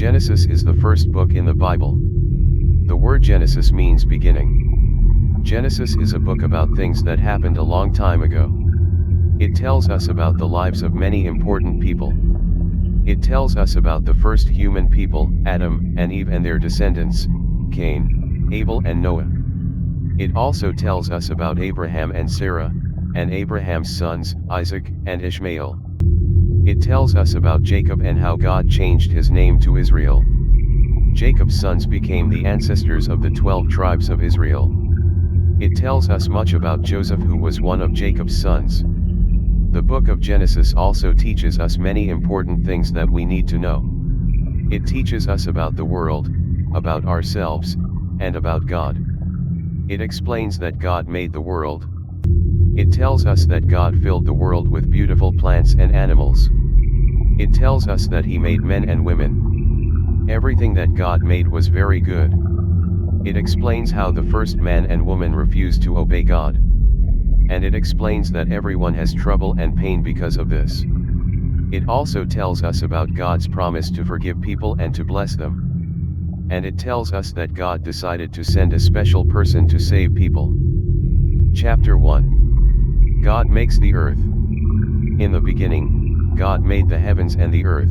Genesis is the first book in the Bible. The word Genesis means beginning. Genesis is a book about things that happened a long time ago. It tells us about the lives of many important people. It tells us about the first human people, Adam and Eve, and their descendants, Cain, Abel and Noah. It also tells us about Abraham and Sarah, and Abraham's sons, Isaac and Ishmael. It tells us about Jacob and how God changed his name to Israel. Jacob's sons became the ancestors of the 12 tribes of Israel. It tells us much about Joseph, who was one of Jacob's sons. The book of Genesis also teaches us many important things that we need to know. It teaches us about the world, about ourselves, and about God. It explains that God made the world. It tells us that God filled the world with beautiful plants and animals. It tells us that He made men and women. Everything that God made was very good. It explains how the first man and woman refused to obey God. And it explains that everyone has trouble and pain because of this. It also tells us about God's promise to forgive people and to bless them. And it tells us that God decided to send a special person to save people. Chapter 1. God makes the earth. In the beginning, God made the heavens and the earth.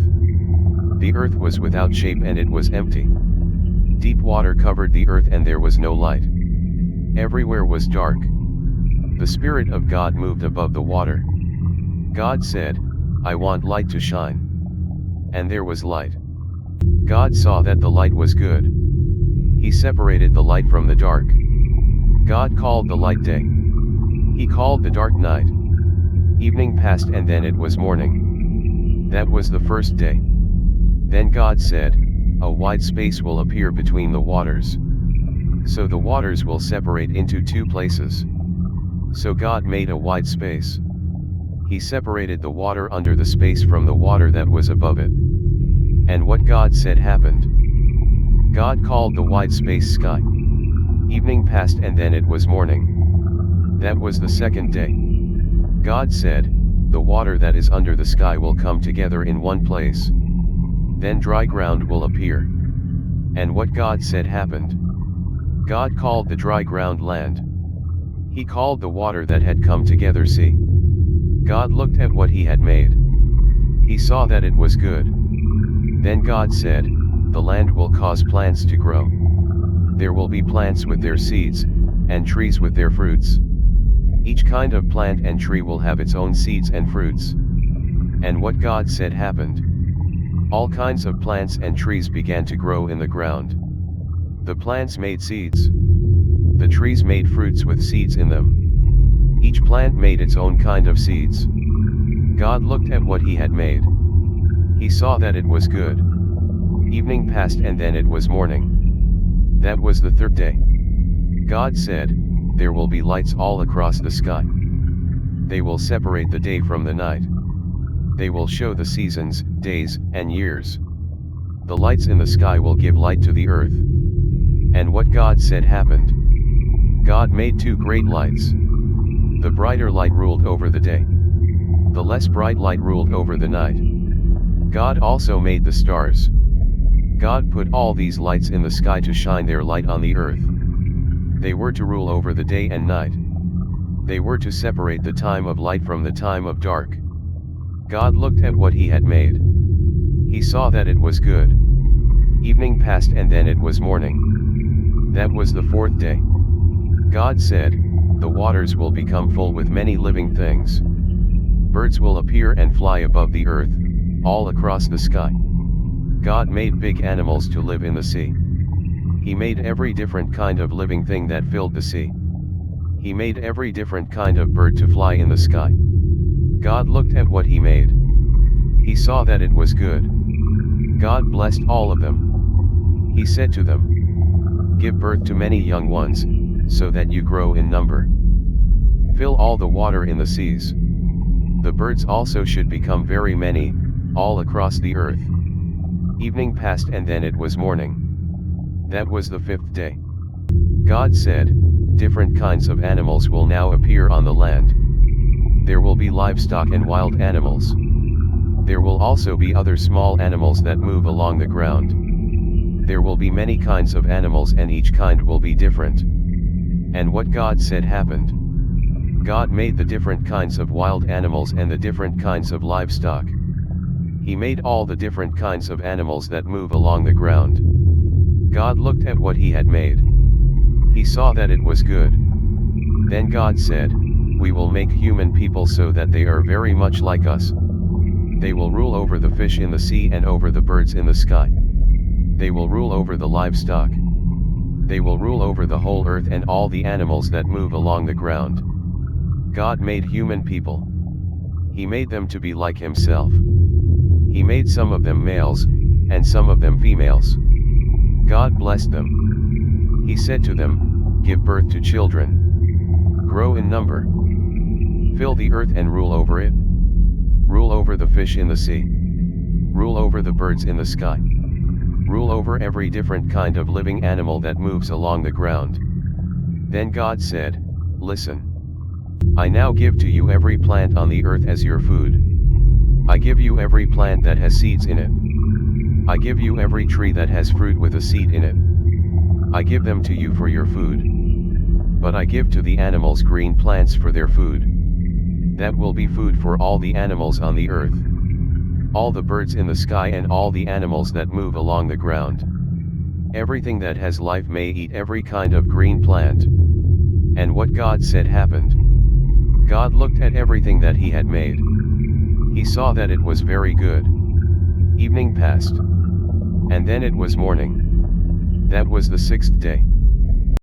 The earth was without shape and it was empty. Deep water covered the earth and there was no light. Everywhere was dark. The Spirit of God moved above the water. God said, "I want light to shine." And there was light. God saw that the light was good. He separated the light from the dark. God called the light day. He called the dark night. Evening passed and then it was morning. That was the first day. Then God said, "A wide space will appear between the waters. So the waters will separate into two places." So God made a wide space. He separated the water under the space from the water that was above it. And what God said happened. God called the wide space sky. Evening passed and then it was morning. That was the second day. God said, "The water that is under the sky will come together in one place. Then dry ground will appear." And what God said happened. God called the dry ground land. He called the water that had come together sea. God looked at what He had made. He saw that it was good. Then God said, "The land will cause plants to grow. There will be plants with their seeds, and trees with their fruits. Each kind of plant and tree will have its own seeds and fruits." And what God said happened. All kinds of plants and trees began to grow in the ground. The plants made seeds. The trees made fruits with seeds in them. Each plant made its own kind of seeds. God looked at what He had made. He saw that it was good. Evening passed and then it was morning. That was the third day. God said, "There will be lights all across the sky. They will separate the day from the night. They will show the seasons, days, and years. The lights in the sky will give light to the earth." And what God said happened. God made two great lights. The brighter light ruled over the day. The less bright light ruled over the night. God also made the stars. God put all these lights in the sky to shine their light on the earth. They were to rule over the day and night. They were to separate the time of light from the time of dark. God looked at what He had made. He saw that it was good. Evening passed and then it was morning. That was the fourth day. God said, "The waters will become full with many living things. Birds will appear and fly above the earth, all across the sky." God made big animals to live in the sea. He made every different kind of living thing that filled the sea. He made every different kind of bird to fly in the sky. God looked at what He made. He saw that it was good. God blessed all of them. He said to them, "Give birth to many young ones, so that you grow in number. Fill all the water in the seas. The birds also should become very many, all across the earth." Evening passed and then it was morning. That was the fifth day. God said, "Different kinds of animals will now appear on the land. There will be livestock and wild animals. There will also be other small animals that move along the ground. There will be many kinds of animals and each kind will be different. And what God said happened. God made the different kinds of wild animals and the different kinds of livestock. He made all the different kinds of animals that move along the ground. God looked at what he had made. He saw that it was good. Then God said, "We will make human people so that they are very much like us. They will rule over the fish in the sea and over the birds in the sky. They will rule over the livestock. They will rule over the whole earth and all the animals that move along the ground." God made human people. He made them to be like himself. He made some of them males, and some of them females. God blessed them. He said to them, "Give birth to children. Grow in number. Fill the earth and rule over it. Rule over the fish in the sea. Rule over the birds in the sky. Rule over every different kind of living animal that moves along the ground." Then God said, "Listen. I now give to you every plant on the earth as your food. I give you every plant that has seeds in it. I give you every tree that has fruit with a seed in it. I give them to you for your food. But I give to the animals green plants for their food. That will be food for all the animals on the earth. All the birds in the sky and all the animals that move along the ground. Everything that has life may eat every kind of green plant." And what God said happened. God looked at everything that he had made. He saw that it was very good. Evening passed. And then it was morning. That was the sixth day.